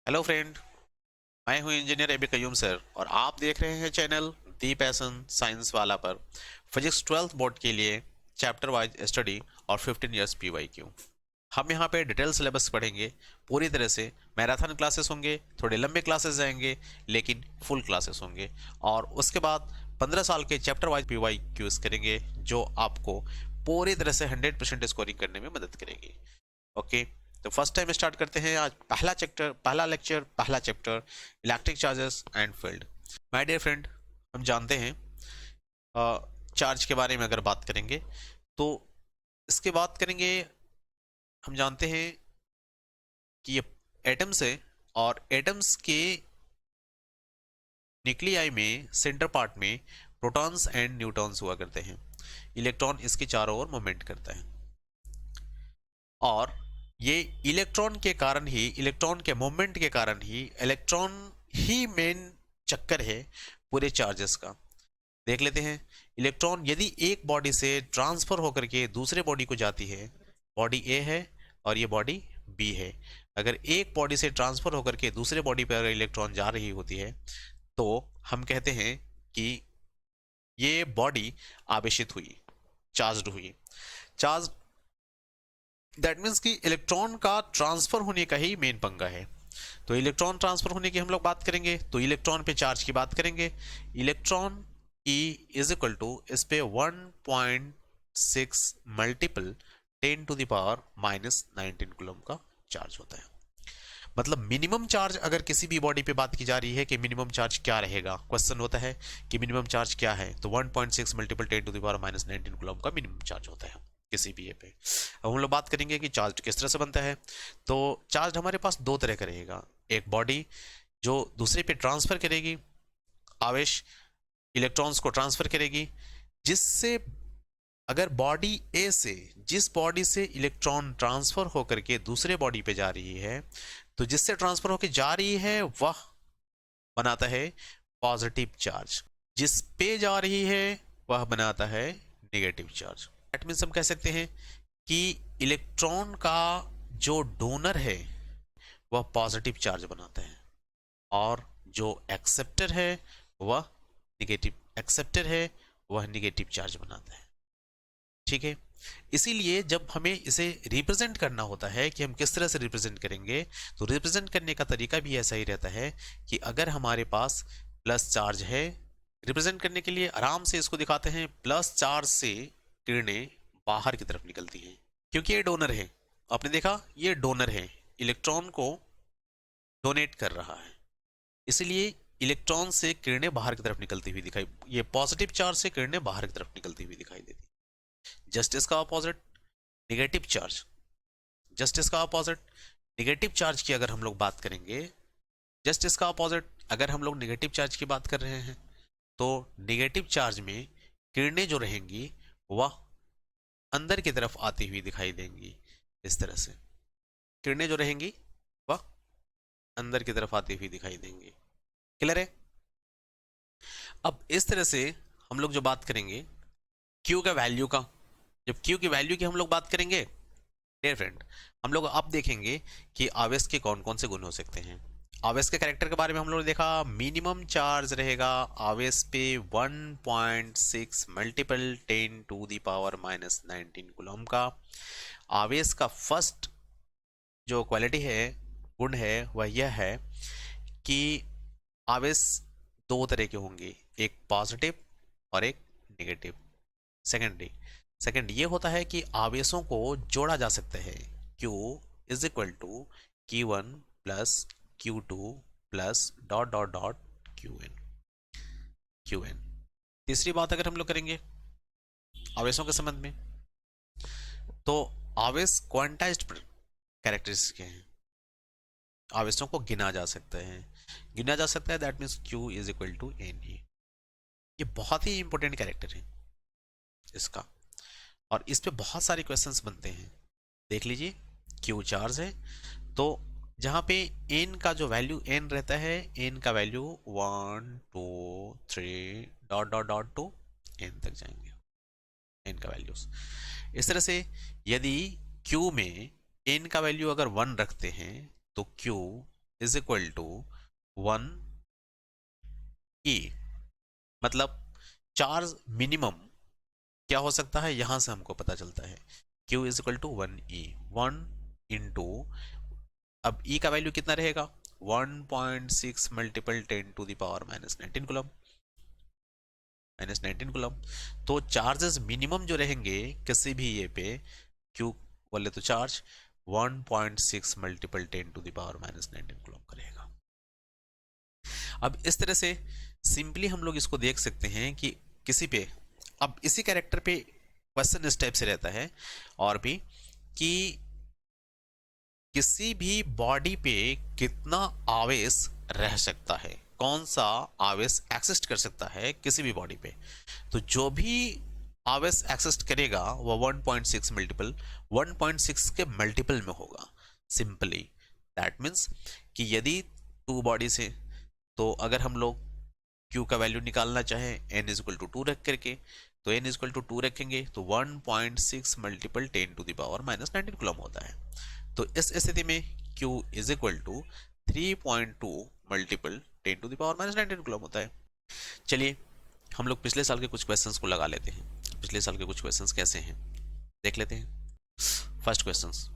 Hello friend. मैं हूं engineer AB Qayyum sir और आप देख रहे हैं चैनल दी पैशन साइंस वाला पर फिजिक्स 12th बोर्ड के लिए चैप्टर वाइज स्टडी और 15 इयर्स पीवाईक्यू। हम यहाँ पे डिटेल सिलेबस पढ़ेंगे पूरी तरह से। मैराथन क्लासेस होंगे, थोड़े लंबे क्लासेस जाएंगे लेकिन फुल क्लासेस होंगे। और उसके बाद 15 साल के चैप्टर वाइज पीवाईक्यूज करेंगे जो आपको पूरी तरह से 100% स्कोरिंग करने में मदद करेगी। ओके, तो फर्स्ट टाइम स्टार्ट करते हैं आज पहला chapter electric charges and field. My dear friend, हम जानते हैं चार्ज के बारे में अगर बात करेंगे तो इसके बात करेंगे। हम जानते हैं कि ये एटम्स है और एटम्स के न्यूक्लियाई में सेंटर पार्ट में प्रोटॉन्स एंड न्यूट्रॉन्स हुआ करते हैं। इलेक्ट्रॉन इसके चारों ओर मूवमेंट करता है और ये इलेक्ट्रॉन के मूवमेंट के कारण ही इलेक्ट्रॉन ही मेन चक्कर है पूरे चार्जेस का। देख लेते हैं, इलेक्ट्रॉन यदि एक बॉडी से ट्रांसफर होकर के दूसरे बॉडी को जाती है, बॉडी ए है और ये बॉडी बी है। अगर एक बॉडी से ट्रांसफर होकर के दूसरे बॉडी पर इलेक्ट्रॉन जा रही होती है तो हम कहते हैं कि ये बॉडी आवेशित हुई, चार्ज्ड हुई। चार्ज दैट मीन्स कि इलेक्ट्रॉन का ट्रांसफर होने का ही मेन पंगा है। तो इलेक्ट्रॉन ट्रांसफर होने की हम लोग बात करेंगे तो इलेक्ट्रॉन पे चार्ज की बात करेंगे। Electron E is equal to इस पे 1.6 मल्टीपल 10⁻⁻19 कूलम का चार्ज होता है। मतलब मिनिमम चार्ज अगर किसी भी बॉडी पे बात की जा रही है कि मिनिमम चार्ज क्या रहेगा, क्वेश्चन होता है कि मिनिमम चार्ज क्या है, तो 1.6 मल्टीपल 10⁻⁻19 कूलम का मिनिमम चार्ज होता है किसी भी ए पे। अब हम लोग बात करेंगे कि चार्ज किस तरह से बनता है। तो चार्ज हमारे पास दो तरह का रहेगा। एक बॉडी जो दूसरे पे ट्रांसफर करेगी आवेश, इलेक्ट्रॉन्स को ट्रांसफर करेगी, जिससे अगर बॉडी ए से जिस बॉडी से इलेक्ट्रॉन ट्रांसफर होकर के दूसरे बॉडी पे जा रही है, तो जिससे ट्रांसफर होकर जा रही है वह बनाता है पॉजिटिव चार्ज, जिस पे जा रही है वह बनाता है नेगेटिव चार्ज। दैट मीन्स हम कह सकते हैं कि इलेक्ट्रॉन का जो डोनर है वह पॉजिटिव चार्ज बनाता है और जो एक्सेप्टर है वह निगेटिव चार्ज बनाता है। ठीक है, इसीलिए जब हमें इसे रिप्रेजेंट करना होता है कि हम किस तरह से रिप्रेजेंट करेंगे, तो रिप्रेजेंट करने का तरीका भी ऐसा ही रहता है कि अगर हमारे पास प्लस चार्ज है, रिप्रेजेंट करने के लिए आराम से इसको दिखाते हैं, प्लस चार्ज से किरणें बाहर की तरफ निकलती हैं क्योंकि ये डोनर है। आपने देखा ये डोनर है, इलेक्ट्रॉन को डोनेट कर रहा है, इसलिए इलेक्ट्रॉन से किरणें बाहर की तरफ निकलती हुई दिखाई, ये पॉजिटिव चार्ज से किरणें बाहर की तरफ निकलती हुई दिखाई देती। जस्ट इसका अपोजिट नेगेटिव चार्ज, जस्ट इसका अपोजिट नेगेटिव चार्ज की अगर हम लोग बात करेंगे, जस्ट इसका अपोजिट अगर हम लोग नेगेटिव चार्ज की बात कर रहे हैं तो नेगेटिव चार्ज में किरणें जो रहेंगी वह अंदर की तरफ आती हुई दिखाई देंगी। इस तरह से किरणें जो रहेंगी वह अंदर की तरफ आती हुई दिखाई देंगी। क्लियर है? अब इस तरह से हम लोग जो बात करेंगे Q का वैल्यू का, जब Q की वैल्यू की हम लोग बात करेंगे डियर फ्रेंड, हम लोग अब देखेंगे कि आवेश के कौन कौन से गुण हो सकते हैं। आवेश के कैरेक्टर के बारे में हम लोग ने देखा, मिनिमम चार्ज रहेगा आवेश पे 1.6 मल्टीपल 10⁻⁻19 कूलम का। आवेश का फर्स्ट जो क्वालिटी है, गुण है, वह यह है कि आवेश दो तरह के होंगे, एक पॉजिटिव और एक नेगेटिव। सेकंड ये होता है कि आवेशों को जोड़ा जा सकता है। Q is equal to Q1 plus Q2 plus dot dot dot Qn। तीसरी बात अगर हम लोग करेंगे आवेशों के संबंध में, तो आवेश क्वांटाइज्ड कैरेक्टरिस्टिक हैं, आवेशों को गिना जा सकता है, that means Q is equal to Ne। ये बहुत ही इंपॉर्टेंट कैरेक्टर है इसका और इस पे बहुत सारे क्वेश्चंस बनते हैं। देख लीजिए, Q चार्ज है तो जहां पे n का जो वैल्यू n रहता है, n का value 1 2 3 dot dot dot to n तक जाएंगे, n का वैल्यूज। इस तरह से यदि Q में n का वैल्यू अगर 1 रखते हैं तो Q इज इक्वल टू 1 ई। मतलब चार्ज मिनिमम क्या हो सकता है, यहां से हमको पता चलता है Q is equal to 1 E. 1 into, अब E का वैल्यू कितना रहेगा, 1.6 multiple 10 to the power -19 coulomb, -19 coulomb. तो चार्जेस मिनिमम जो रहेंगे किसी भी ये पे Q बोले तो charge 1.6 multiple 10 to the power -19 coulomb का रहेगा। अब इस तरह से सिंपली हम लोग इसको देख सकते हैं कि किसी पे, अब इसी कैरेक्टर पे क्वेश्चन इस टाइप से रहता है और भी कि किसी भी बॉडी पे कितना आवेश रह सकता है, कौन सा आवेश एक्सिस्ट कर सकता है किसी भी बॉडी पे। तो जो भी आवेश एक्सिस्ट करेगा वो 1.6 मल्टीपल 1.6 के मल्टीपल में होगा सिंपली। दैट मीन्स कि यदि टू बॉडी से, तो अगर हम लोग Q का वैल्यू निकालना चाहें n इज इक्वल टू 2 रख करके, तो n इज इक्वल टू 2 रखेंगे तो 1.6 multiple 10 to the power -19 coulomb होता है। तो इस स्थिति में Q is equal to 3.2 multiple 10 to the power -19 coulomb होता है। चलिए हम लोग पिछले साल के कुछ क्वेश्चंस को लगा लेते हैं। पिछले साल के कुछ क्वेश्चंस कैसे हैं देख लेते हैं। First questions,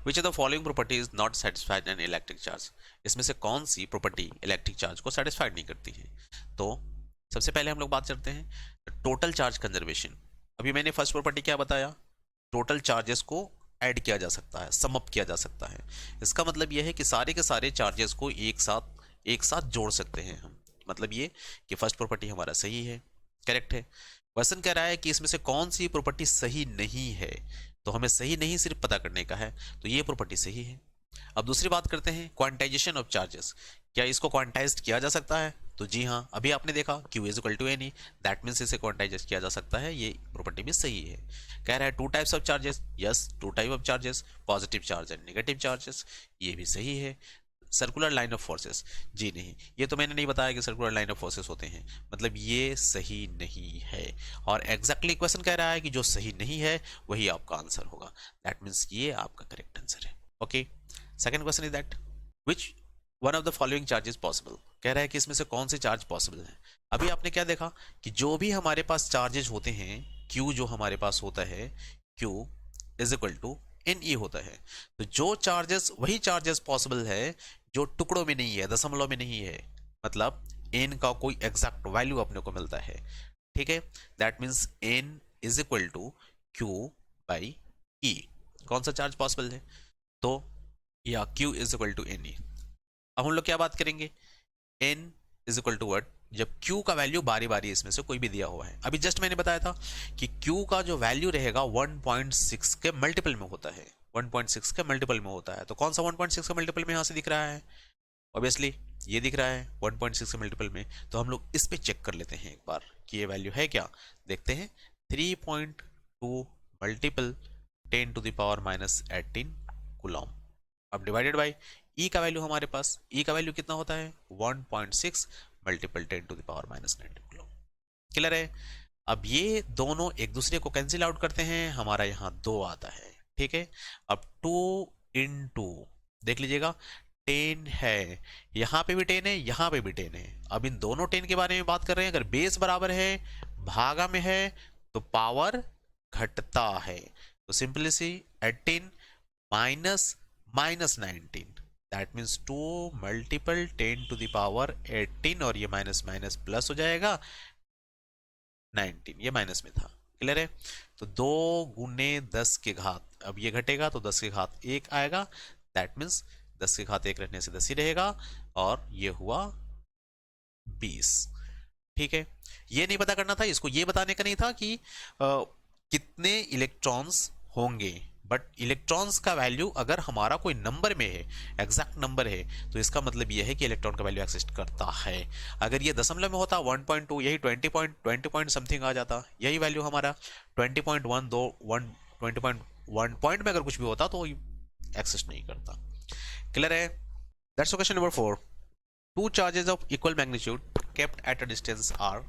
which of the following property is not satisfied in electric charge. इसमें से कौन सी प्रॉपर्टी इलेक्ट्रिक चार्ज को सेटिस्फाइड नहीं करती है। तो सबसे पहले हम लोग बात करते हैं टोटल चार्ज कंजर्वेशन। अभी मैंने फर्स्ट प्रॉपर्टी क्या बताया, टोटल चार्जेस को ऐड किया जा सकता है, सम अप किया जा सकता है। इसका मतलब यह है कि सारे के सारे चार्जेस को एक साथ जोड़ सकते हैं हम। मतलब ये कि फर्स्ट प्रॉपर्टी हमारा सही है, करेक्ट है। क्वेश्चन कह रहा है कि इसमें से कौन सी प्रॉपर्टी सही नहीं है, तो हमें सही नहीं सिर्फ पता करने का है, तो ये प्रॉपर्टी सही है। अब दूसरी बात करते हैं क्वांटाइजेशन ऑफ चार्जेस। क्या इसको क्वांटाइज्ड किया जा सकता है, तो जी हाँ, अभी आपने देखा Q is equal to N E, that means इसे क्वांटाइज किया जा सकता है, ये प्रॉपर्टी भी सही है। कह रहा है two types of charges, yes two type of charges, positive charge and negative charges, ये भी सही है। सर्कुलर लाइन ऑफ फोर्सेस, जी नहीं, ये तो मैंने नहीं बताया कि सर्कुलर लाइन ऑफ फोर्सेस होते हैं, मतलब ये सही नहीं है। और एग्जैक्टली क्वेश्चन कह रहा है कि जो सही नहीं है वही आपका आंसर होगा, दैट मीन्स ये आपका करेक्ट आंसर है। Okay, second question is that which one of the following charge is possible. कह रहा है कि इसमें से कौन से चार्ज पॉसिबल है। अभी आपने क्या देखा कि जो भी हमारे पास चार्जेज होते हैं, Q जो हमारे पास होता है, Q is equal to N E होता है। तो जो चार्जेस, वही चार्जेस पॉसिबल है जो टुकड़ों में नहीं है, दशमलव में नहीं है, मतलब n का कोई एग्जैक्ट वैल्यू अपने को मिलता है। ठीक है, that means n is equal to Q by E। कौन सा चार्ज पॉसिबल है, तो या Q is equal to N E. अब हम लोग क्या बात करेंगे, n is equal to what, जब Q का वैल्यू बारी बारी इसमें से कोई भी दिया हुआ है। अभी जस्ट मैंने बताया था कि Q का जो वैल्यू रहेगा 1.6 के मल्टीपल में होता है, 1.6 के मल्टीपल में होता है। तो कौन सा 1.6 के मल्टीपल में यहां से दिख रहा है, ऑब्वियसली ये दिख रहा है 1.6 के मल्टीपल में। तो हम लोग इस पे चेक कर लेते हैं एक बार कि ये वैल्यू है क्या। देखते हैं 3.2 multiple 10 to the power -18 coulomb, अब डिवाइडेड बाय E का वैल्यू हमारे पास, E का वैल्यू कितना होता है 1.6 multiple 10 to the power -19 coulomb. Clear है। अब ये दोनों एक दूसरे को कैंसिल आउट करते हैं, हमारा यहाँ 2 आता है। ठीक है, अब 2 इंटू, देख लीजिएगा 10 है, यहाँ पे भी 10 है, यहाँ पे भी 10 है। अब इन दोनों 10 के बारे में बात कर रहे हैं। अगर बेस बराबर है, भागा में है, तो पावर घटता है। तो simply see 18 minus -19, that means 2 multiple 10 to the power 18, और ये माइनस माइनस प्लस हो जाएगा 19, ये माइनस में था। क्लियर है। तो 2 गुने 10 के घात, अब ये घटेगा तो 10 के घात 1 आएगा, दैट मीन्स 10 के घात 1 रहने से 10 ही रहेगा, और ये हुआ 20। ठीक है, ये नहीं पता करना था, इसको ये बताने का नहीं था कि कितने इलेक्ट्रॉन्स होंगे, बट इलेक्ट्रॉन्स का वैल्यू अगर हमारा कोई नंबर में है, एग्जैक्ट नंबर है, तो इसका मतलब यह है कि इलेक्ट्रॉन का वैल्यू एक्सिस्ट करता है। अगर ये दशमलव में होता 1.2, यही 20 पॉइंट समथिंग आ जाता, यही वैल्यू हमारा 20.1 दो 20.1 पॉइंट में अगर कुछ भी होता तो एक्सिस्ट नहीं करता। क्लियर है। That's question number 4। Two charges of equal magnitude kept at a distance are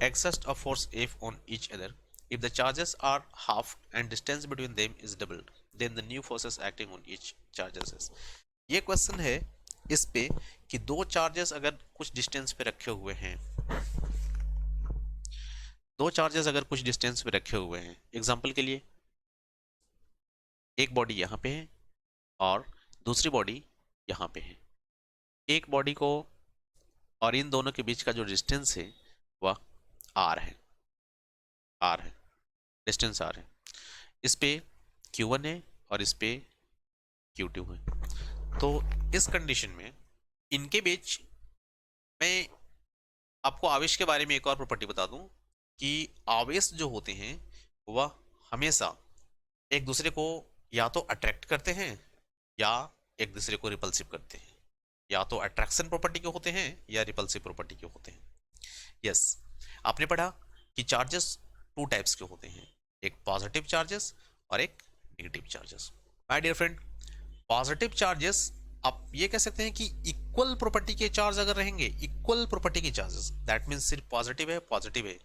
exert a force F on each other. If the charges are halved and distance between them is doubled, then the new forces acting on each charges is. ये question है इस पे कि दो charges अगर कुछ distance पे रखे हुए हैं, दो चार्जेस अगर कुछ डिस्टेंस पे रखे हुए हैं, एग्जांपल के लिए एक बॉडी यहाँ पे है और दूसरी बॉडी यहाँ पे है। एक बॉडी को और इन दोनों के बीच का जो डिस्टेंस है वह आर है, आर है, डिस्टेंस आर है। इस पे Q1 है और इस पे Q2 है। तो इस कंडीशन में इनके बीच मैं आपको आवेश के बारे में एक और प्रॉपर्टी बता दूं कि आवेश जो होते हैं वह हमेशा एक दूसरे को या तो अट्रैक्ट करते हैं या एक दूसरे को रिपल्सिव करते हैं। या तो अट्रैक्शन प्रॉपर्टी के होते हैं या रिपल्सिव प्रॉपर्टी के होते हैं। यस, आपने पढ़ा कि चार्जेस टू टाइप्स के होते हैं, एक पॉजिटिव चार्जेस और एक negative charges. My dear friend, positive charges आप ये कह सकते हैं कि इक्वल प्रॉपर्टी के चार्ज अगर रहेंगे, इक्वल प्रॉपर्टी के चार्जेस, दैट मीन्स सिर्फ पॉजिटिव है पॉजिटिव है,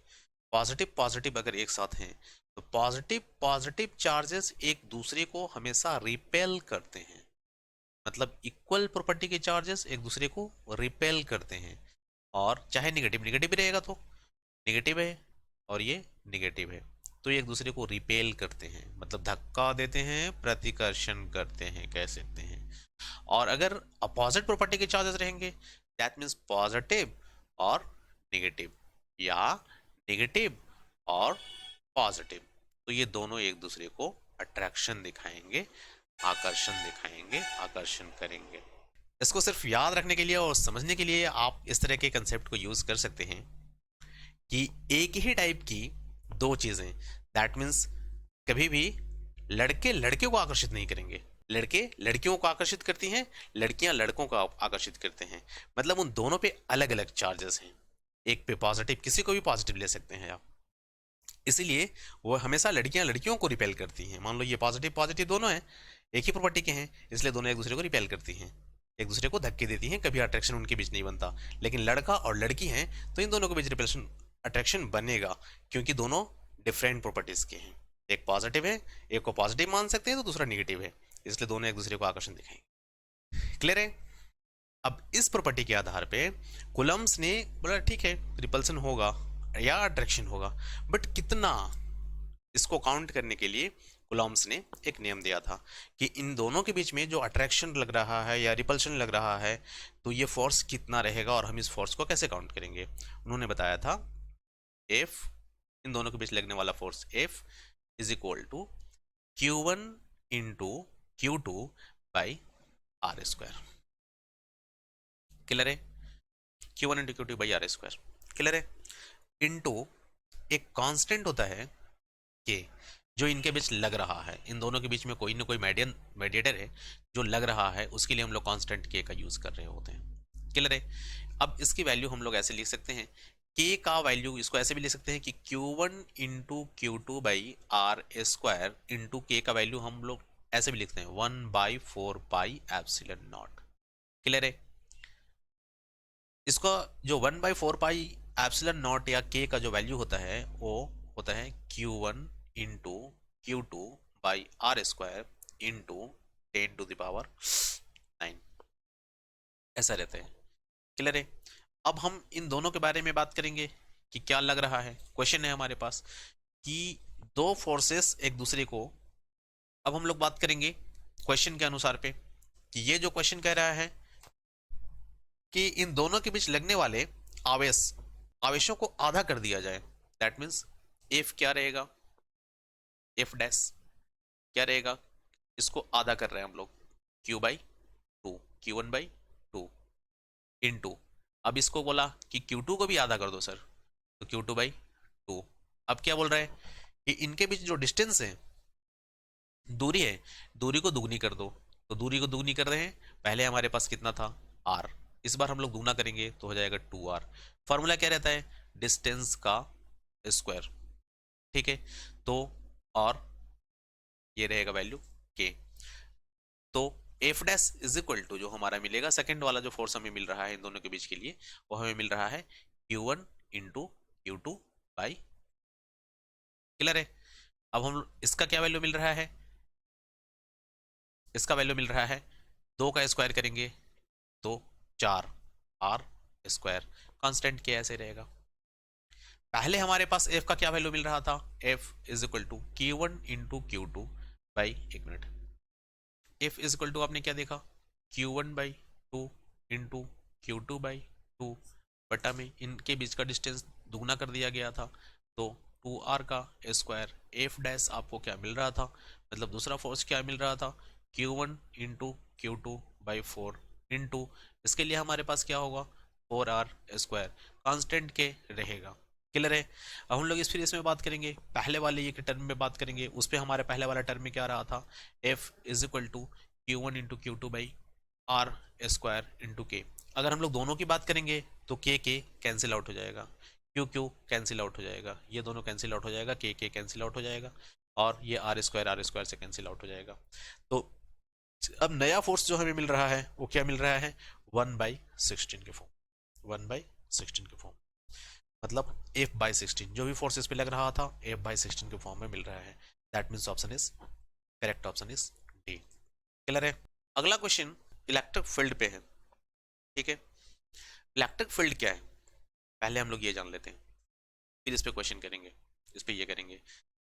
पॉजिटिव पॉजिटिव अगर एक साथ हैं तो पॉजिटिव पॉजिटिव चार्जेस एक दूसरे को हमेशा रिपेल करते हैं। मतलब इक्वल प्रॉपर्टी के चार्जेस एक दूसरे को रिपेल करते हैं। और चाहे नेगेटिव नेगेटिव भी रहेगा तो नेगेटिव है और ये नेगेटिव है तो ये एक दूसरे को रिपेल करते हैं, मतलब धक्का देते हैं, प्रतिकर्षण करते हैं, कह सकते हैं। और अगर अपोजिट प्रॉपर्टी के चार्जेस रहेंगे, दैट मीन्स पॉजिटिव और नेगेटिव या नेगेटिव और पॉजिटिव, तो ये दोनों एक दूसरे को अट्रैक्शन दिखाएंगे, आकर्षण दिखाएंगे, आकर्षण करेंगे। इसको सिर्फ याद रखने के लिए और समझने के लिए आप इस तरह के कंसेप्ट को यूज कर सकते हैं कि एक ही टाइप की दो चीजें, दैट मीन्स कभी भी लड़के लड़कियों को आकर्षित नहीं करेंगे, लड़के लड़कियों को आकर्षित करती हैं, लड़कियां लड़कों को आकर्षित करते हैं। मतलब उन दोनों पे अलग अलग चार्जेस हैं, एक पे पॉजिटिव, किसी को भी पॉजिटिव ले सकते हैं आप, इसीलिए वो हमेशा लड़कियां लड़कियों को रिपेल करती हैं। मान लो ये पॉजिटिव पॉजिटिव दोनों हैं, एक ही प्रॉपर्टी के हैं, इसलिए दोनों एक दूसरे को रिपेल करती हैं, एक दूसरे को धक्के देती हैं, कभी अट्रैक्शन उनके बीच नहीं बनता। लेकिन लड़का और लड़की हैं तो इन दोनों के बीच रिपेल्शन अट्रैक्शन बनेगा, क्योंकि दोनों डिफरेंट प्रॉपर्टीज के हैं। एक पॉजिटिव है, एक को पॉजिटिव मान सकते हैं तो दूसरा निगेटिव है, इसलिए दोनों एक दूसरे को आकर्षण दिखाएंगे। क्लियर है? अब इस प्रॉपर्टी के आधार पे कुलम्स ने बोला ठीक है रिपल्सन होगा या अट्रैक्शन होगा, बट कितना, इसको काउंट करने के लिए कुलम्स ने एक नियम दिया था कि इन दोनों के बीच में जो अट्रैक्शन लग रहा है या रिपल्शन लग रहा है तो ये फोर्स कितना रहेगा और हम इस फोर्स को कैसे काउंट करेंगे। उन्होंने बताया था F, इन दोनों के बीच लगने वाला force F is equal to Q1 into Q2 by R square. Clear है? Q1 into Q2 by R square, clear है? इंटू एक कांस्टेंट होता है के, जो इनके बीच लग रहा है, इन दोनों के बीच में कोई ना कोई मेडिएटर है जो लग रहा है, उसके लिए हम लोग कांस्टेंट के का यूज कर रहे होते हैं। क्लियर है? अब इसकी वैल्यू हम लोग ऐसे लिख सकते हैं, के का वैल्यू इसको ऐसे भी लिख सकते हैं कि Q1 into Q2 by R square into K का वैल्यू हम लोग ऐसे भी लिखते हैं 1/4 पाई एप्सिलॉन नॉट। क्लियर है? इसका जो 1/4 पाई एप्सिलॉन नॉट या के का जो वैल्यू होता है वो होता है Q1 into Q2 by R square into 10⁹ ऐसा रहता है। क्लियर है? अब हम इन दोनों के बारे में बात करेंगे कि क्या लग रहा है। क्वेश्चन है हमारे पास कि दो फोर्सेस एक दूसरे को, अब हम लोग बात करेंगे क्वेश्चन के अनुसार पे कि ये जो क्वेश्चन कह रहा है कि इन दोनों के बीच लगने वाले आवेशों को आधा कर दिया जाए, दैट मीन्स एफ क्या रहेगा, एफ डैश क्या रहेगा, इसको आधा कर रहे हैं हम लोग Q/2, Q1/2 इनटू, अब इसको बोला कि Q2 को भी आधा कर दो सर, तो Q2/2। अब क्या बोल रहे हैं कि इनके बीच जो डिस्टेंस है, दूरी है, दूरी को दुगनी कर दो, तो दूरी को दुगनी कर रहे हैं, पहले हमारे पास कितना था r, इस बार हम लोग दुगना करेंगे तो हो जाएगा 2r। फॉर्मूला क्या रहता है, डिस्टेंस का स्क्वायर, ठीक है? तो और ये रहेगा वैल्यू k, तो F dash is equal to जो हमारा मिलेगा सेकंड वाला जो फोर्स हमें मिल रहा है इन दोनों के बीच के लिए, वो हमें मिल रहा है Q1 into Q2 by. Clear है? अब हम इसका क्या वैल्यू मिल रहा है, इसका वैल्यू मिल रहा है 2 का स्क्वायर करेंगे तो 4 आर स्क्वायर, कांस्टेंट के ऐसे रहेगा। पहले हमारे पास एफ का क्या वैल्यू मिल रहा था, F is equal to Q one into Q two by, एक मिनट, एफ इज इक्वल टू आपने क्या देखा, q one by two into Q two by two, बटा में इनके बीच का डिस्टेंस दुगना कर दिया गया था, तो 2r का स्क्वायर, एफ डैश आपको क्या मिल रहा था, मतलब दूसरा फोर्स क्या मिल रहा था, Q one into Q two by four into, इसके लिए हमारे पास क्या होगा, 4r स्क्वायर, कांस्टेंट के रहेगा। क्लियर है। अब हम लोग फिर इसमें बात करेंगे, पहले वाले ये के टर्म में बात करेंगे, उस पर हमारे पहले वाला टर्म में क्या रहा था, F is equal to Q one into Q two by R square into K. अगर हम लोग दोनों की बात करेंगे तो के कैंसिल आउट हो जाएगा, क्यू क्यू कैंसिल आउट हो जाएगा, ये दोनों कैंसिल आउट हो जाएगा, के कैंसिल आउट हो जाएगा, और ये आर स्क्वायर से कैंसिल आउट हो जाएगा। तो अब नया फोर्स जो हमें मिल रहा है वो क्या मिल रहा है, 1/16 के फॉर्म, 1/16 के फॉर्म, मतलब एफ बाई सिक्सटीन, जो भी फोर्स इस पे लग रहा था एफ बाई सिक्सटीन के फॉर्म में मिल रहा है। That means option is correct, option is D. Clear है। अगला क्वेश्चन इलेक्ट्रिक फील्ड पे है। ठीक है, इलेक्ट्रिक फील्ड क्या है पहले हम लोग ये जान लेते हैं, फिर इस पे क्वेश्चन करेंगे, इस पे ये करेंगे।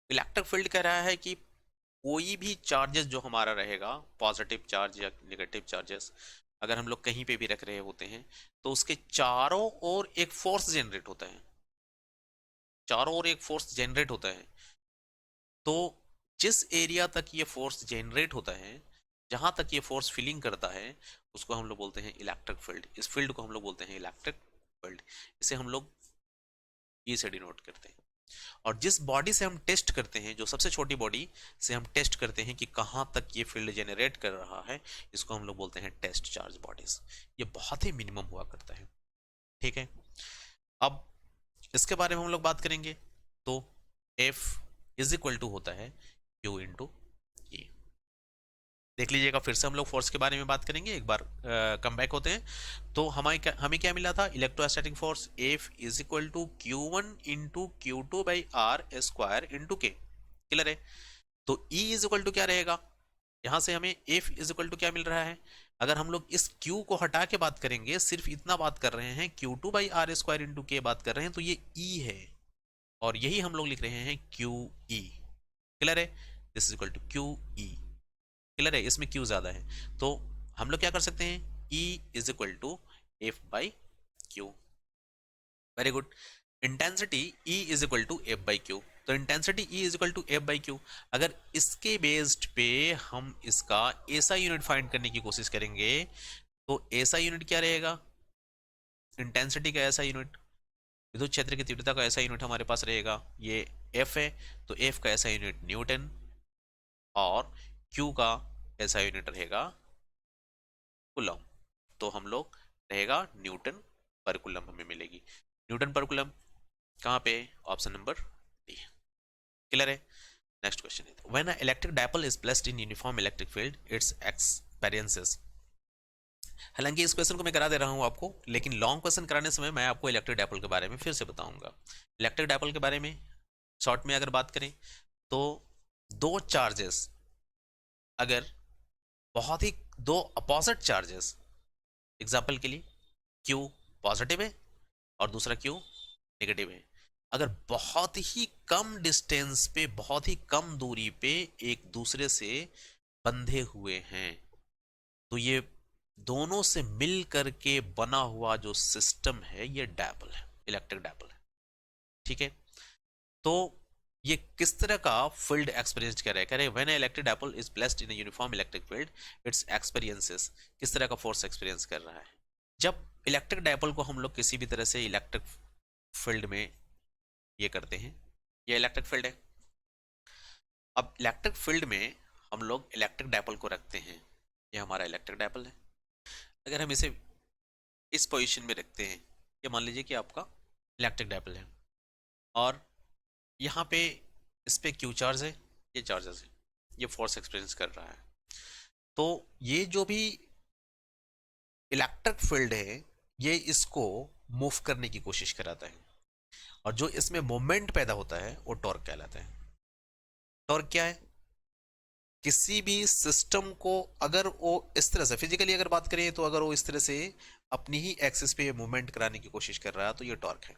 इलेक्ट्रिक फील्ड कह रहा है कि कोई भी चार्जेस जो हमारा रहेगा, पॉजिटिव चार्ज या नेगेटिव चार्जेस, अगर हम लोग कहीं पे भी रख रहे होते हैं तो उसके चारों ओर एक फोर्स जनरेट होता है, चारों ओर एक फोर्स जनरेट होता है। तो जिस एरिया तक ये फोर्स जनरेट होता है, जहां तक ये फोर्स फीलिंग करता है, उसको हम लोग बोलते हैं इलेक्ट्रिक फील्ड। इस फील्ड को हम लोग बोलते हैं इलेक्ट्रिक फील्ड। इसे हम लोग ई से डिनोट करते हैं। और जिस बॉडी से हम टेस्ट करते हैं, जो सबसे छोटी बॉडी से हम टेस्ट करते हैं कि कहां तक ये फील्ड जनरेट कर रहा है, इसको हम लोग बोलते हैं टेस्ट चार्ज बॉडीज। ये बहुत ही मिनिमम हुआ करता है। ठीक है, अब इसके बारे में हम लोग बात करेंगे तो F इज इक्वल टू होता है Q इंटू E। देख लीजिएगा, फिर से हम लोग फोर्स के बारे में बात करेंगे, एक बार कम बैक होते हैं। तो हमें क्या मिला था, electrostatic force F is equal to Q one into Q two by R square into K. Clear है। तो E इज इक्वल टू क्या रहेगा, यहां से हमें F इज इक्वल टू क्या मिल रहा है, अगर हम लोग इस Q को हटा के बात करेंगे, सिर्फ इतना बात कर रहे हैं, Q two by R square into K बात कर रहे हैं, तो ये E है, और यही हम लोग लिख रहे हैं क्यू ई। क्लियर है, this is equal to Q E. Clear है, इसमें क्यू ज्यादा है, तो हम लोग क्या कर सकते हैं, E is equal to F by q. Very good. Intensity E is equal to F by q, तो intensity E is equal to F by q. अगर इसके बेस्ड पे हम इसका ऐसा यूनिट फाइंड करने की कोशिश करेंगे, तो ऐसा यूनिट क्या रहेगा, इंटेंसिटी का ऐसा यूनिट, विद्युत क्षेत्र की तीव्रता का ऐसा यूनिट हमारे पास रहेगा, ये एफ है, तो एफ का ऐसा यूनिट न्यूटन, और क्यू का ऐसा यूनिट रहेगा कूलम। तो हम लोग रहेगा न्यूटन पर कूलम हमें मिलेगी, न्यूटन पर कूलम कहाँ पे, ऑप्शन नंबर डी। क्लियर है। नेक्स्ट क्वेश्चन है, when a electric dipole is placed in uniform electric field it's experiences. हालांकि इस क्वेश्चन को मैं करा दे रहा हूं आपको, लेकिन लॉन्ग क्वेश्चन कराने समय मैं आपको इलेक्ट्रिक डायपोल के बारे में फिर से बताऊंगा। इलेक्ट्रिक डायपोल के बारे में शॉर्ट में अगर बात करें तो दो चार्जेस, अगर बहुत ही दो अपोजिट चार्जेस, एग्जाम्पल के लिए क्यू पॉजिटिव है और दूसरा क्यू नेगेटिव है, अगर बहुत ही कम डिस्टेंस पे, बहुत ही कम दूरी पे एक दूसरे से बंधे हुए हैं, तो ये दोनों से मिल करके बना हुआ जो सिस्टम है ये डायपोल है, इलेक्ट्रिक डायपोल है। ठीक है, तो ये किस तरह का फील्ड एक्सपीरियंस कर रहा है, कह रहे हैं when electric dipole is placed in a uniform electric field it's experiences, किस तरह का फोर्स एक्सपीरियंस कर रहा है। जब इलेक्ट्रिक डायपोल को हम लोग किसी भी तरह से इलेक्ट्रिक फील्ड में ये करते हैं, ये इलेक्ट्रिक फील्ड है, अब इलेक्ट्रिक फील्ड में हम लोग इलेक्ट्रिक डायपोल को रखते हैं, ये हमारा इलेक्ट्रिक डायपोल है। अगर हम इसे इस पोजीशन में रखते हैं, ये मान लीजिए कि आपका इलेक्ट्रिक डायपोल है, और यहाँ पे इस पे क्यू चार्ज है, ये चार्जेस है, ये फोर्स एक्सपीरियंस कर रहा है। तो ये जो भी इलेक्ट्रिक फील्ड है, ये इसको मूव करने की कोशिश कराता है, और जो इसमें मोमेंट पैदा होता है वो टॉर्क कहलाता है। टॉर्क क्या है, किसी भी सिस्टम को अगर वो इस तरह से फिजिकली अगर बात करें तो अगर वो इस तरह से अपनी ही एक्सिस पे मूवमेंट कराने की कोशिश कर रहा है तो ये टॉर्क है।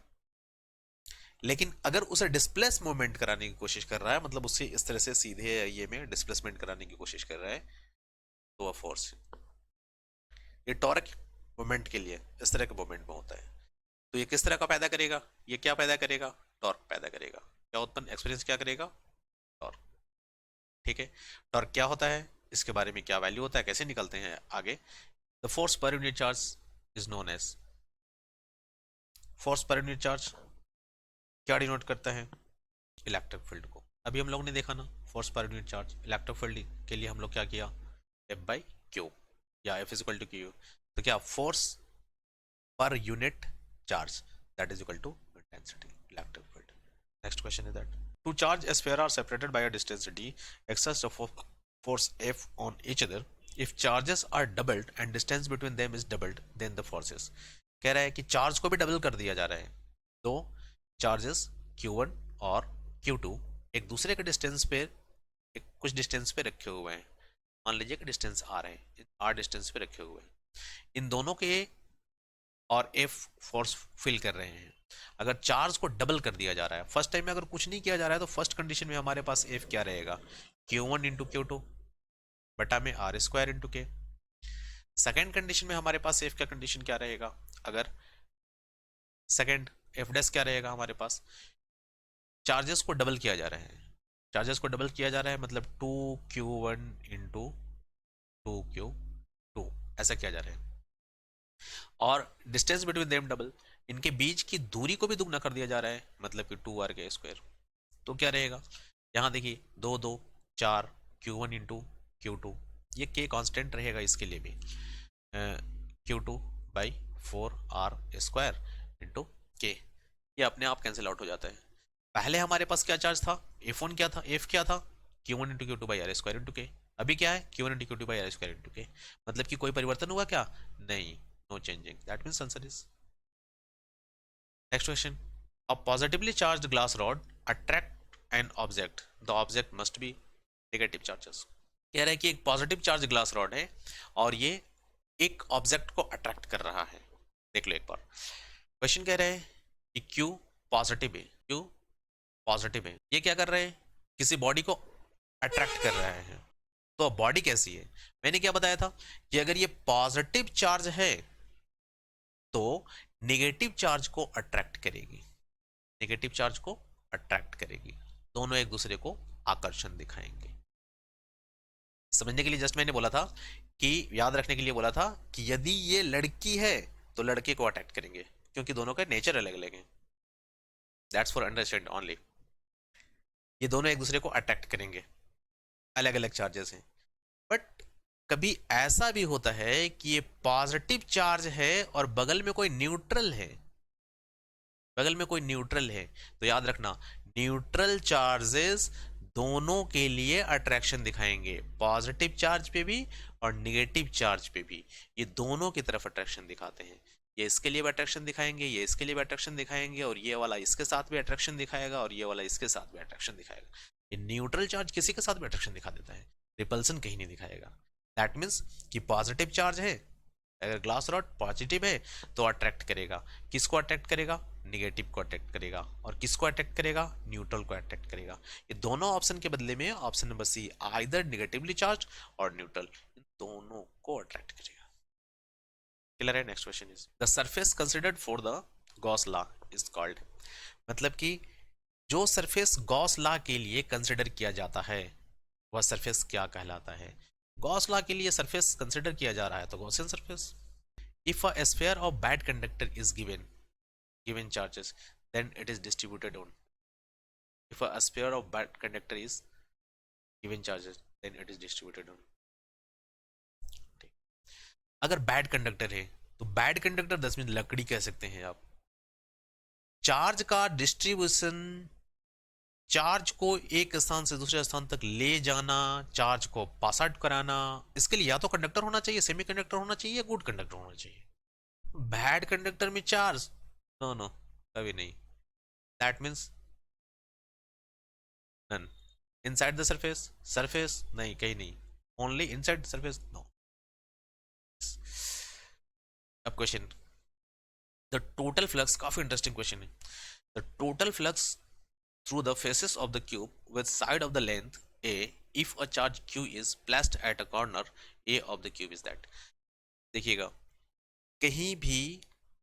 लेकिन अगर उसे डिस्प्लेस मूवमेंट कराने की कोशिश कर रहा है, मतलब उससे इस तरह से सीधे ये में डिस्प्लेसमेंट कराने की कोशिश कर रहा है, तो वह फोर्स है। ये टॉर्क मूवमेंट के लिए इस तरह के मूवमेंट में होता है। तो ये किस तरह का पैदा करेगा, ये क्या पैदा करेगा, टॉर्क पैदा करेगा। क्या उत्पन्न एक्सपीरियंस क्या करेगा, टॉर्क। ठीक है, टॉर्क क्या होता है, इसके बारे में क्या वैल्यू होता है, कैसे निकलते हैं आगे। The force per unit charge is known as, force per unit charge क्या डिनोट करता है, इलेक्ट्रिक फील्ड को। अभी हम लोग ने देखा ना, force per unit charge electric field के लिए हम लोग क्या किया, एफ बाई क्यू, या F is equal to Q. तो क्या force per unit charge that is equal to intensity electric field. Next question is that two charge a sphere are separated by a distance d exerts a force F on each other if charges are doubled and distance between them is doubled then the forces। कह रहा है कि charge को भी double कर दिया जा रहा है, तो चार्जेस Q1 और Q2 एक दूसरे के डिस्टेंस पे एक कुछ डिस्टेंस पे रखे हुए हैं। मान लीजिए कि डिस्टेंस R है, R डिस्टेंस पे रखे हुए हैं, इन दोनों के और F फोर्स फिल कर रहे हैं। अगर चार्ज को डबल कर दिया जा रहा है, फर्स्ट टाइम में अगर कुछ नहीं किया जा रहा है तो फर्स्ट कंडीशन में हमारे पास F क्या रहेगा, Q1 इंटू Q2 बटा में R स्क्वायर इंटू के। सेकेंड कंडीशन में हमारे पास F का कंडीशन क्या रहेगा, अगर सेकेंड F डैश क्या रहेगा हमारे पास, चार्जेस को डबल किया जा रहा है, चार्जेस को डबल किया जा रहा है मतलब 2Q1 इंटू 2Q2 ऐसा किया जा रहा है, और डिस्टेंस बिटवीन देम डबल, इनके बीच की दूरी को भी दुगना कर दिया जा रहा है मतलब कि 2R के स्क्वायर। तो क्या रहेगा, यहाँ देखिए 2 2 4 Q1 इंटू Q2, ये K कांस्टेंट रहेगा इसके लिए भी, Q2 by 4R square into के, ये अपने आप कैंसिल आउट हो जाता है। पहले हमारे पास क्या चार्ज था, F1 क्या था, F क्या था, Q1 into Q2 by R square into K. अभी क्या है, Q1 into Q2 by R square into K, मतलब कि कोई परिवर्तन हुआ क्या, नहीं, no changing, that means answer is. Next question, a positively charged glass rod attract an object, the object must be negative charges. कह रहा है कि एक पॉजिटिव चार्ज ग्लास रॉड है और ये एक ऑब्जेक्ट को अट्रैक्ट कर रहा है। देख लो एक बार, क्वेश्चन कह रहा है कि Q पॉजिटिव है, Q पॉजिटिव है, ये क्या कर रहे हैं, किसी बॉडी को अट्रैक्ट कर रहा है। तो बॉडी कैसी है, मैंने क्या बताया था कि अगर ये पॉजिटिव चार्ज है तो नेगेटिव चार्ज को अट्रैक्ट करेगी, नेगेटिव चार्ज को अट्रैक्ट करेगी, दोनों एक दूसरे को आकर्षण दिखाएंगे। समझने के लिए जस्ट मैंने बोला था कि याद रखने के लिए बोला था कि यदि ये लड़की है तो लड़के को अट्रैक्ट करेंगे, क्योंकि दोनों का नेचर अलग अलग है, दैट्स फॉर अंडरस्टैंड ओनली। ये दोनों एक दूसरे को अट्रैक्ट करेंगे, अलग अलग चार्जेस हैं। बट कभी ऐसा भी होता है कि ये पॉजिटिव चार्ज है और बगल में कोई न्यूट्रल है, बगल में कोई न्यूट्रल है, तो याद रखना न्यूट्रल चार्जेस दोनों के लिए अट्रैक्शन दिखाएंगे, पॉजिटिव चार्ज पे भी और निगेटिव चार्ज पे भी, ये दोनों की तरफ अट्रैक्शन दिखाते हैं। ये इसके लिए भी अट्रैक्शन दिखाएंगे, ये इसके लिए भी अट्रैक्शन दिखाएंगे, और ये वाला इसके साथ भी अट्रैक्शन दिखाएगा, और ये वाला इसके साथ भी अट्रैक्शन दिखाएगा। ये न्यूट्रल चार्ज किसी के साथ भी अट्रैक्शन दिखा देता है, रिपल्सन कहीं नहीं दिखाएगा। दैट मीन्स कि पॉजिटिव चार्ज है, अगर ग्लास रॉड पॉजिटिव है तो अट्रैक्ट करेगा, किसको अट्रैक्ट करेगा, निगेटिव को अट्रैक्ट करेगा, और किसको अट्रैक्ट करेगा, न्यूट्रल को अट्रैक्ट करेगा। ये दोनों ऑप्शन के बदले में option number C either negatively charge और न्यूट्रल, इन दोनों को अट्रैक्ट करेगा। क्लियर है। Next question is the surface considered for the Gauss law is called, मतलब कि जो सरफेस गॉस लॉ के लिए कंसिडर किया जाता है वह सरफेस क्या कहलाता है। गॉस लॉ के लिए सरफेस कंसिडर किया जा रहा है तो Gaussian surface. If a sphere of bad conductor is given charges, then it is distributed on. If a sphere of bad conductor is given charges, then it is distributed on. अगर bad conductor है तो bad conductor 10 लकड़ी कह सकते हैं आप। Charge का distribution, charge को एक स्थान से दूसरे स्थान तक ले जाना, चार्ज को पास आउट कराना, इसके लिए या तो कंडक्टर होना चाहिए, सेमी कंडक्टर होना चाहिए, या गुड कंडक्टर होना चाहिए। बैड कंडक्टर में चार्ज, नो नो, कभी नहीं, that means none. Inside the surface, surface नहीं, कहीं नहीं, only inside the surface, no. अब क्वेश्चन, द टोटल फ्लक्स, काफी इंटरेस्टिंग क्वेश्चन है। The total flux through the faces of the cube with side of the length a if a charge q is placed at a corner a of the cube is that। देखिएगा, कहीं भी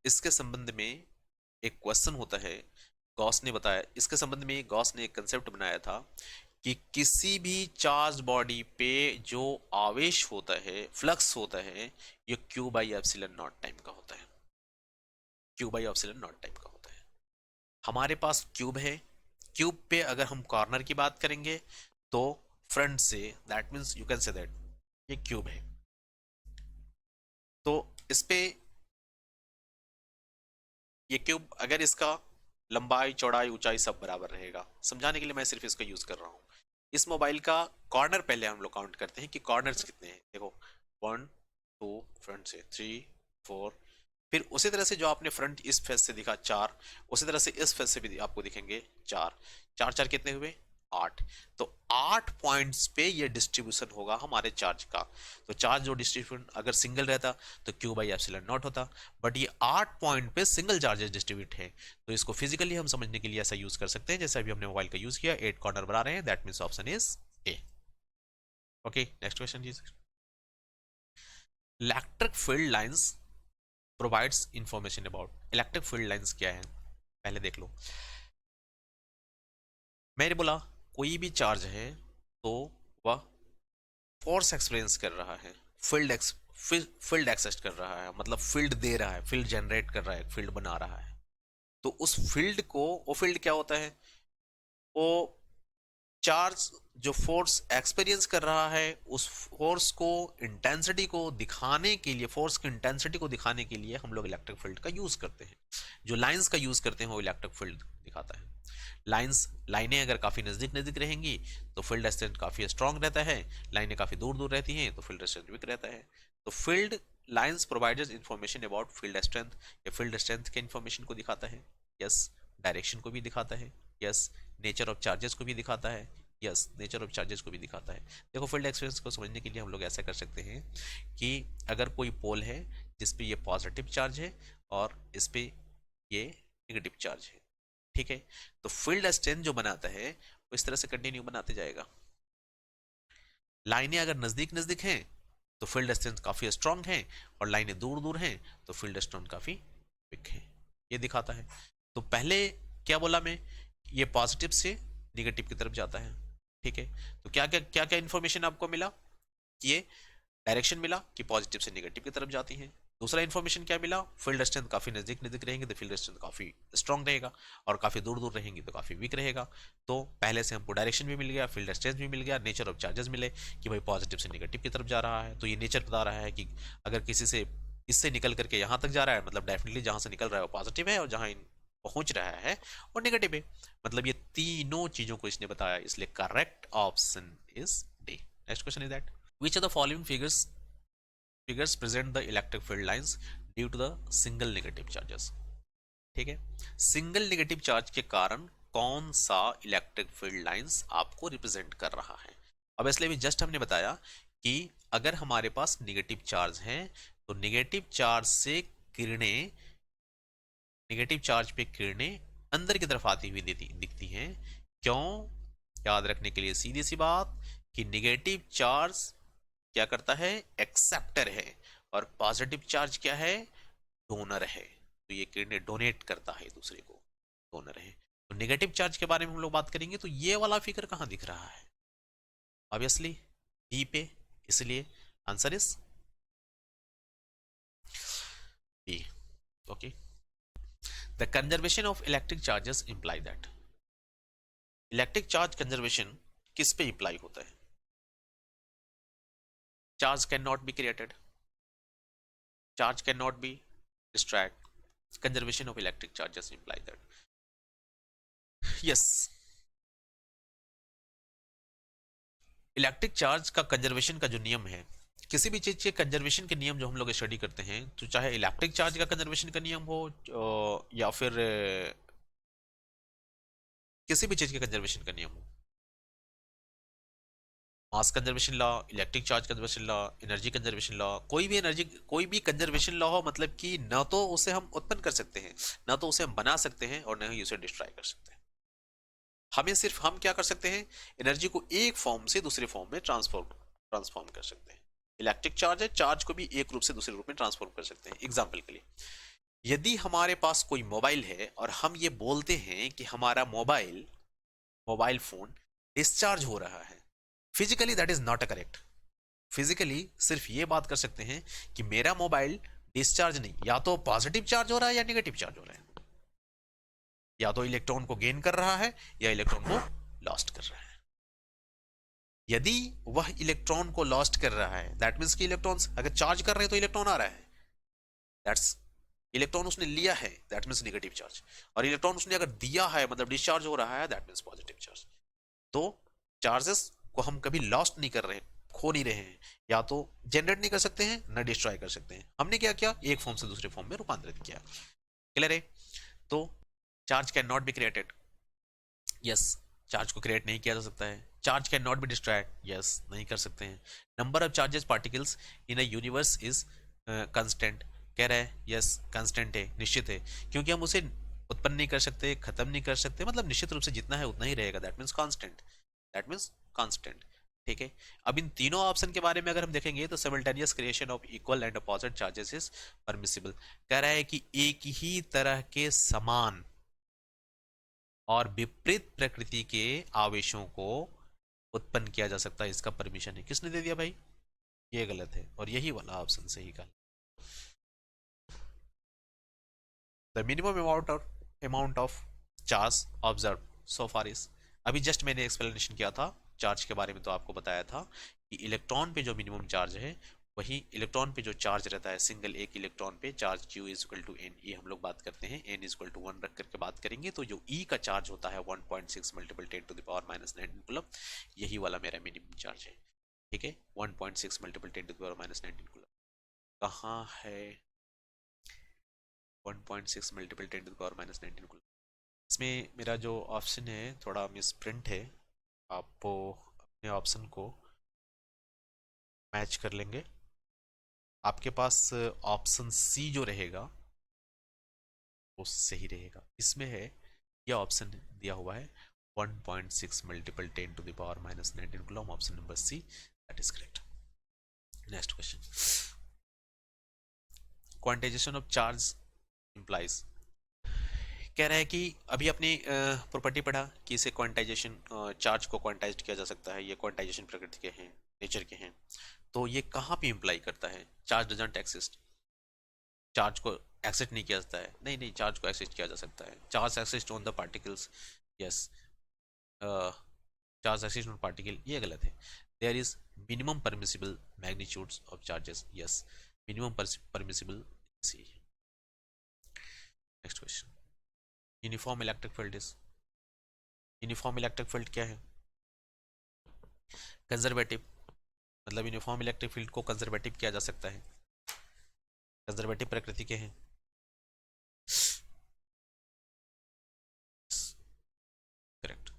इसके संबंध में एक question होता है, Gauss ने बताया, इसके संबंध में गॉस ने एक कंसेप्ट बनाया था कि किसी भी चार्ज बॉडी पे जो आवेश होता है, फ्लक्स होता है, ये Q by epsilon not time का होता है, Q by epsilon not time का होता है। हमारे पास क्यूब है, क्यूब पे अगर हम कॉर्नर की बात करेंगे तो फ्रंट से, that means you can say that ये क्यूब है, तो इस पे ये क्यूब अगर इसका लंबाई चौड़ाई ऊंचाई सब बराबर रहेगा, समझाने के लिए मैं सिर्फ इसका यूज कर रहा हूं। इस मोबाइल का कॉर्नर पहले हम लोग काउंट करते हैं कि कॉर्नर्स कितने हैं। देखो 1 2 फ्रंट से 3 4, फिर उसी तरह से जो आपने फ्रंट इस फेस से दिखा 4, उसी तरह से इस फेस से भी आपको दिखेंगे 4, 4 4 कितने हुए 8। तो 8 पॉइंट्स पे ये डिस्ट्रीब्यूशन होगा हमारे चार्ज का। तो चार्ज जो डिस्ट्रीब्यूशन अगर सिंगल रहता तो क्यू बाई एप्सिलॉन नॉट होता, बट ये 8 पॉइंट पे सिंगल चार्जेस डिस्ट्रीब्यूट है, तो इसको फिजिकली हम समझने के लिए ऐसा यूज कर सकते हैं जैसे अभी हमने मोबाइल का यूज किया, 8 कॉर्नर बना रहे हैं, that means option is A. Okay, next question जी। Electric field lines provides information about, electric field lines क्या है पहले देख लो। मैंने बोला कोई भी चार्ज है तो वह फोर्स एक्सपीरियंस कर रहा है, फील्ड एक्सेस कर रहा है, मतलब फील्ड दे रहा है, फील्ड जनरेट कर रहा है, फील्ड बना रहा है। तो उस फील्ड को, वो फील्ड क्या होता है, वो चार्ज जो फोर्स एक्सपीरियंस कर रहा है, उस फोर्स को, इंटेंसिटी को दिखाने के लिए, फोर्स की इंटेंसिटी को दिखाने के लिए हम लोग इलेक्ट्रिक फील्ड का यूज करते हैं। जो लाइंस का यूज करते हैं वो इलेक्ट्रिक फील्ड दिखाता है। लाइनें अगर काफी नजदीक नजदीक रहेंगी तो फील्ड स्ट्रेंथ काफी स्ट्रांग रहता है, लाइनें काफी दूर दूर रहती हैं तो फील्ड स्ट्रेंथ वीक रहता है। तो field lines provides information about field strength, या फील्ड स्ट्रेंथ के इंफॉर्मेशन को दिखाता है, यस। डायरेक्शन को भी दिखाता है, यस। नेचर ऑफ चार्जेस को भी दिखाता है, यस। नेचर ऑफ चार्जेस को भी दिखाता है। देखो फील्ड एक्सपीरियंस को समझने के लिए हम लोग ऐसा कर सकते हैं कि अगर कोई पोल है जिसपे ये पॉजिटिव चार्ज है और इस पे ये नेगेटिव चार्ज है, ठीक है, तो फील्ड स्ट्रेंथ जो बनाता है वो इस तरह से कंटिन्यू बनाते जाएगा। लाइनें अगर नजदीक नजदीक हैं तो फील्ड स्ट्रेंथ काफी स्ट्रांग है, और लाइनें दूर दूर हैं तो फील्ड स्ट्रेंथ काफी वीक है, ये दिखाता है। तो पहले क्या बोला मैं, ये पॉजिटिव से निगेटिव की तरफ जाता है, ठीक है। तो क्या क्या इंफॉर्मेशन आपको मिला, ये डायरेक्शन मिला कि पॉजिटिव से नेगेटिव की तरफ जाती हैं। दूसरा इंफॉर्मेशन क्या मिला, फील्ड स्ट्रेंथ काफी नजदीक नजदीक रहेंगे तो फील्ड स्ट्रेंथ काफी स्ट्रांग रहेगा, और काफी दूर दूर रहेंगी तो काफी वीक रहेगा। तो पहले से हमको डायरेक्शन भी मिल गया, फील्ड स्ट्रेंथ भी मिल गया, नेचर ऑफ चार्जेस मिले कि भाई पॉजिटिव से नेगेटिव की तरफ जा रहा है, तो ये नेचर बता रहा है कि अगर किसी से इससे निकल करके यहाँ तक जा रहा है, मतलब डेफिनेटली जहां से निकल रहा है वो पॉजिटिव है, और जहां पहुंच रहा है और नेगेटिव है। मतलब ये तीनों चीजों को इसने बताया, इसलिए correct option is D. Next question is that which of the following figures present the electric field lines due to the single negative charges। ठीक है, सिंगल नेगेटिव चार्ज के कारण कौन सा इलेक्ट्रिक फील्ड लाइंस आपको रिप्रेजेंट कर रहा है। अब इसलिए भी जस्ट हमने बताया कि अगर हमारे पास नेगेटिव चार्ज है तो नेगेटिव चार्ज से किरणें, नेगेटिव चार्ज पे किरणें अंदर की तरफ आती हुई दिखती हैं। क्यों, याद रखने के लिए सीधी सी बात कि नेगेटिव चार्ज क्या करता है, एक्सेप्टर है, और पॉजिटिव चार्ज क्या है, डोनर है। तो ये किरणें डोनेट करता है दूसरे को, डोनर है। तो नेगेटिव चार्ज के बारे में हम लोग बात करेंगे तो ये वाला फिगर कहां दिख रहा है, ऑब्वियसली डी पे, इसलिए answer is B. Okay, the conservation of electric charges imply that, electric charge conservation किस पे इंप्लाई होता है, charge can not be created, charge can not be distract, conservation of electric charges imply that, yes. Electric charge का conservation का जो नियम है, किसी भी चीज के कंजर्वेशन के नियम जो हम लोग स्टडी करते हैं, तो चाहे इलेक्ट्रिक चार्ज का कंजर्वेशन का नियम हो या फिर किसी भी चीज के कंजर्वेशन का नियम हो, mass conservation law, electric charge conservation law, energy conservation law, कोई भी कंजर्वेशन लॉ हो, मतलब कि न तो उसे हम उत्पन्न कर सकते हैं, ना तो उसे हम बना सकते हैं, और न ही उसे डिस्ट्रॉय कर सकते हैं। हमें सिर्फ हम क्या कर सकते हैं, एनर्जी को एक फॉर्म से दूसरे फॉर्म में ट्रांसफॉर्म कर सकते हैं। इलेक्ट्रिक चार्ज है, चार्ज को भी एक रूप से दूसरे रूप में ट्रांसफॉर्म कर सकते हैं। एग्जाम्पल के लिए, यदि हमारे पास कोई मोबाइल है और हम ये बोलते हैं कि हमारा मोबाइल मोबाइल फोन डिस्चार्ज हो रहा है, physically that is not a correct. Physically सिर्फ ये बात कर सकते हैं कि मेरा मोबाइल डिस्चार्ज नहीं, या तो पॉजिटिव चार्ज हो रहा है या नेगेटिव चार्ज हो रहा है, या तो इलेक्ट्रॉन को गेन कर रहा है या इलेक्ट्रॉन को लॉस्ट कर रहा है। यदि वह इलेक्ट्रॉन को लॉस्ट कर रहा है, दैट मीन्स कि इलेक्ट्रॉन्स अगर चार्ज कर रहे हैं तो इलेक्ट्रॉन आ रहा है, दैट्स इलेक्ट्रॉन उसने लिया है, दैट मीन्स नेगेटिव चार्ज। और इलेक्ट्रॉन उसने अगर दिया है, मतलब डिस्चार्ज हो रहा है, दैट मीन्स पॉजिटिव चार्ज। तो चार्जेस को हम कभी लॉस्ट नहीं कर रहे, खो नहीं रहे हैं, या तो जनरेट नहीं कर सकते हैं, ना डिस्ट्रॉय कर सकते हैं। हमने क्या किया, एक फॉर्म से दूसरे फॉर्म में रूपांतरित किया। क्लियर है? तो charge can not be created, yes, charge को क्रिएट नहीं किया जा सकता है। Charge can not be destroyed, yes, नहीं कर सकते हैं। Number of charges particles in a universe is constant, कह रहा है यस, कांस्टेंट है, निश्चित है, क्योंकि हम उसे उत्पन्न नहीं कर सकते, खत्म नहीं कर सकते, मतलब निश्चित रूप से जितना है उतना ही रहेगा, that means constant, that means constant. ठीक है, अब इन तीनों ऑप्शन के बारे में अगर हम देखेंगे तो simultaneous creation of equal and opposite charges is permissible. कह रहा है कि एक ही तरह के समान और विपरीत प्रकृति के आवेशों को उत्पन्न किया जा सकता है, इसका परमिशन है। किसने दे दिया भाई? ये गलत है, और यही वाला ऑप्शन सही का। The minimum amount of charge observe so far is, अभी जस्ट मैंने एक्सप्लेनेशन किया था चार्ज के बारे में, तो आपको बताया था कि इलेक्ट्रॉन पे जो मिनिमम चार्ज है, वही इलेक्ट्रॉन पे जो चार्ज रहता है, सिंगल एक इलेक्ट्रॉन पे charge Q is equal to N, ये हम लोग बात करते हैं, n इज इक्वल टू 1 रख करके बात करेंगे, तो जो E का चार्ज होता है 1.6 multiple 10 to the power minus 19 coulomb, यही वाला मेरा मिनिमम चार्ज है। ठीक है, 1.6 multiple 10 to the power minus 19 coulomb कहाँ है? 1.6 multiple 10 to the power minus 19 coulomb. इसमें मेरा जो ऑप्शन है थोड़ा मिस प्रिंट है, आप अपने ऑप्शन को मैच कर लेंगे। आपके पास ऑप्शन सी जो रहेगा वो सही रहेगा। इसमें है, यह ऑप्शन दिया हुआ है 1.6 multiple 10 to the power minus 19 coulomb, option number C, that is correct. Next question, quantization of charge implies, कह रहा है कि अभी अपनी प्रॉपर्टी पढ़ा कि इसे क्वांटाइजेशन, चार्ज को क्वांटाइज किया जा सकता है, ये क्वांटाइजेशन प्रकृति के हैं, नेचर के हैं। तो ये कहाँ पे इंप्लाई करता है? चार्ज डजंट एक्सिस्ट, चार्ज को एक्सेप्ट नहीं किया जाता है, नहीं नहीं, चार्ज को एक्सेप्ट किया जा सकता है। Charge exist on the particles, yes, charge exist on particle, ये गलत है। There is minimum permissible magnitudes of charges, yes, minimum permissible C. Next question, uniform electric field is, uniform electric field क्या है? Conservative, मतलब uniform electric field को conservative किया जा सकता है, कंजर्वेटिव प्रकृति के हैं। करेक्ट।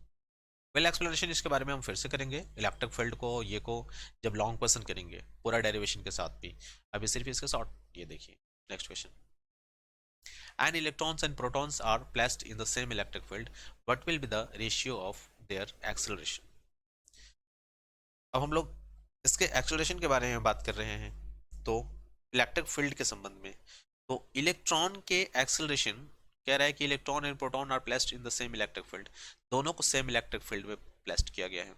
वेल एक्सप्लेनेशन इसके बारे में हम फिर से करेंगे, इलेक्ट्रिक फील्ड को, ये को जब लॉन्ग क्वेश्चन करेंगे पूरा डेरिवेशन के साथ भी, अभी सिर्फ इसके शॉर्ट ये देखिए। Next question, and electrons and protons are placed in the same electric field, what will be the ratio of their acceleration. अब हम लोग इसके एक्सेलरेशन के बारे में बात कर रहे हैं, तो इलेक्ट्रिक फील्ड के संबंध में, तो इलेक्ट्रॉन के एक्सेलरेशन, कह रहा है कि electron and proton are placed in the same electric field, दोनों को सेम इलेक्ट्रिक फील्ड में प्लेस्ड किया गया है।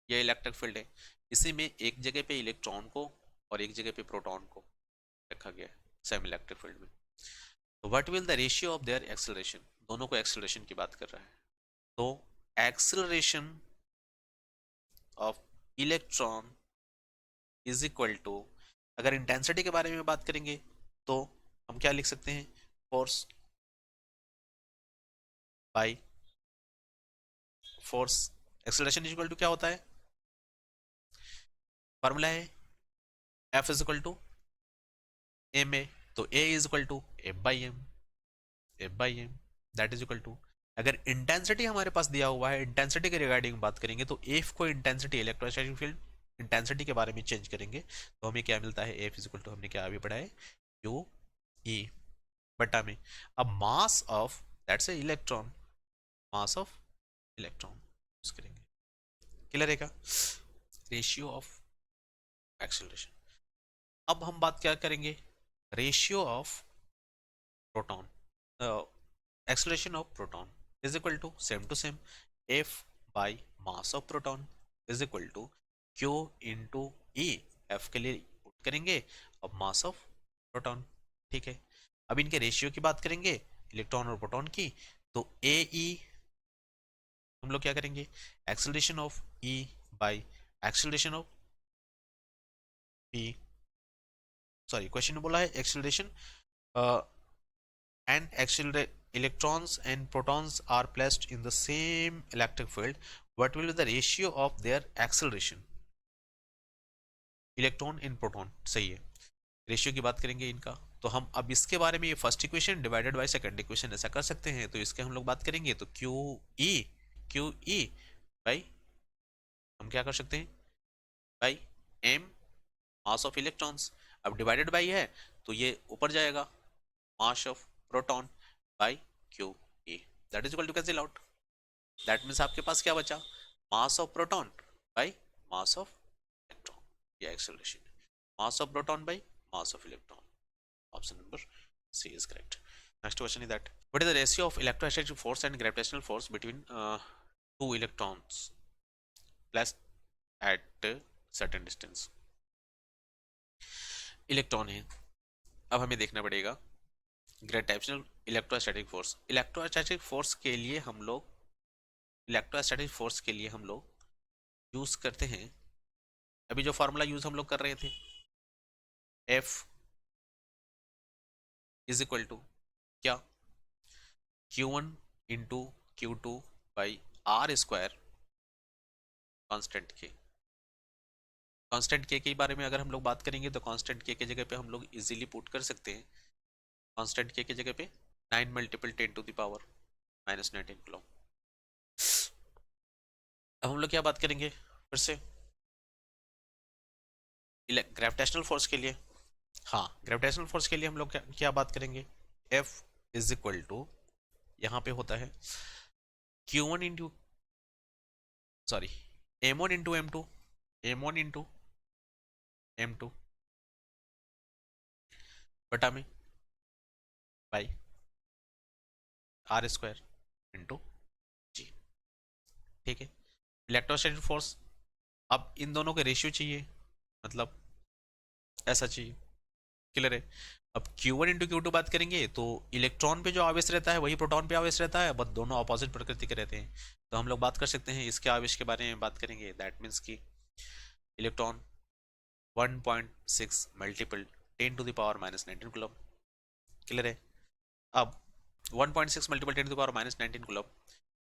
यह इलेक्ट्रिक फील्ड है, इसी में एक जगह पे इलेक्ट्रॉन को और एक जगह पे प्रोटॉन को रखा गया है सेम इलेक्ट्रिक फील्ड में। तो what will the ratio of their acceleration, दोनों को एक्सेलरेशन की बात कर रहा है, तो acceleration of electron is equal to, अगर इंटेंसिटी के बारे में बात करेंगे तो हम क्या लिख सकते हैं, force by force. Acceleration is equal to क्या होता है, फार्मूला है F is equal to M A, तो A is equal to F by M that is equal to, अगर इंटेंसिटी हमारे पास दिया हुआ है, इंटेंसिटी के रिगार्डिंग बात करेंगे तो F को इंटेंसिटी इलेक्ट्रोस्टैटिक फील्ड इंटेंसिटी के बारे में चेंज करेंगे तो हमें क्या मिलता है, एफ इज इक्वल टू, हमने क्या अभी पढ़ा है, क्यू ई बटा में, अब mass of that's a electron, mass of electron use करेंगे। क्लियर है क्या? Ratio of acceleration. अब हम बात क्या करेंगे, ratio of proton, acceleration of proton is equal to same F by mass of proton is equal to Q into E, F के लिए पुट करेंगे, अब मास ऑफ प्रोटॉन। ठीक है, अब इनके रेशियो की बात करेंगे इलेक्ट्रॉन और प्रोटॉन की, तो ए ई हम लोग क्या करेंगे, acceleration of E by acceleration of P, sorry question में बोला है acceleration and electrons and protons are placed in the same electric field, what will be the ratio of their acceleration? Electron in proton, सही है, ratio की बात करेंगे इनका। तो हम अब इसके बारे में, ये first equation divided by second equation ऐसा कर सकते हैं, तो इसके हम लोग बात करेंगे तो क्यू ई बाई, हम क्या कर सकते हैं, by M mass of electrons, अब डिवाइडेड बाई है तो ये ऊपर जाएगा, mass of proton by Q E, that is equal to cancel out, that means आपके पास क्या बचा, mass of proton by mass of electron, ये एक्सेलरेशन है, mass of proton by mass of electron, option number C is correct. Next question is that what is the ratio of electrostatic force and gravitational force between two electrons placed at certain distance. Electron है, अब हमें देखना पड़ेगा gravitational electrostatic force, electrostatic force के लिए हम लोग, electrostatic force के लिए हम लोग यूज करते हैं, अभी जो फार्मूला यूज हम लोग कर रहे थे, F इज इक्वल टू क्या, Q1 into Q2 by R square constant K. Constant K के बारे में अगर हम लोग बात करेंगे तो कांस्टेंट के जगह पे हम लोग इजीली पुट कर सकते हैं, कांस्टेंट के जगह पे 9 multiple 10 to the power -19 kilo. अब हम लोग क्या बात करेंगे फिर से, ग्रेविटेशनल फोर्स के लिए, हाँ ग्रेविटेशनल फोर्स के लिए हम लोग क्या बात करेंगे, F इज इक्वल टू, यहाँ पे होता है Q1 into, sorry M1 into M2, M1 into M2 बटा में बाई आर स्क्वायर इंटू जी। ठीक है, इलेक्ट्रोस्टैटिक फोर्स, अब इन दोनों के रेशियो चाहिए, मतलब ऐसा चाहिए। क्लियर है? अब Q1 इंटू Q2 बात करेंगे तो इलेक्ट्रॉन पे जो आवेश रहता है वही प्रोटॉन पे आवेश रहता है, बस दोनों ऑपोजिट प्रकृति के रहते हैं। तो हम लोग बात कर सकते हैं इसके आवेश के बारे में बात करेंगे, दैट मीन्स कि electron 1.6 multiple 10 to the power -19 coulomb. Clear है? अब 1.6 multiple 10 to the power -19 coulomb,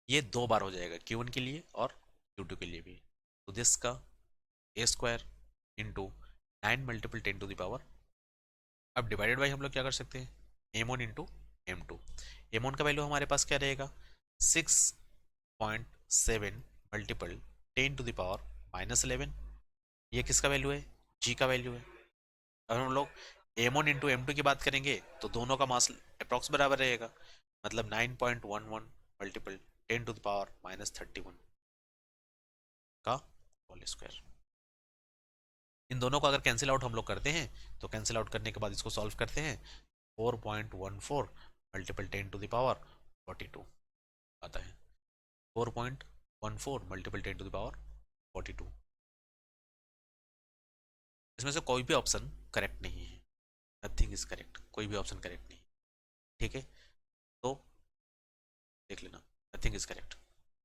ये दो बार हो जाएगा, Q1 के लिए और Q2 के लिए भी। तो दिस का a square into 9 multiple 10 to the power, अब डिवाइडेड बाई हम लोग क्या कर सकते हैं, M1 इंटू M2। M1 का वैल्यू हमारे पास क्या रहेगा, 6.7 मल्टीपल 10 टू द पावर -11, ये किसका वैल्यू है, G का वैल्यू है। अब हम लोग M1 इंटू M2 की बात करेंगे तो दोनों का मास अप्रॉक्स बराबर रहेगा, मतलब 9.11 मल्टीपल 10 टू द पावर -31 का होल स्क्वायर। इन दोनों को अगर कैंसिल आउट हम लोग करते हैं तो कैंसिल आउट करने के बाद इसको सॉल्व करते हैं, 4.14 मल्टीपल 10 टू द पावर 42 आता है, 4.14 मल्टीपल 10 टू द पावर 42। इसमें से कोई भी ऑप्शन करेक्ट नहीं है, नथिंग इज करेक्ट, कोई भी ऑप्शन करेक्ट नहीं। ठीक है, तो देख लेना, नथिंग इज करेक्ट।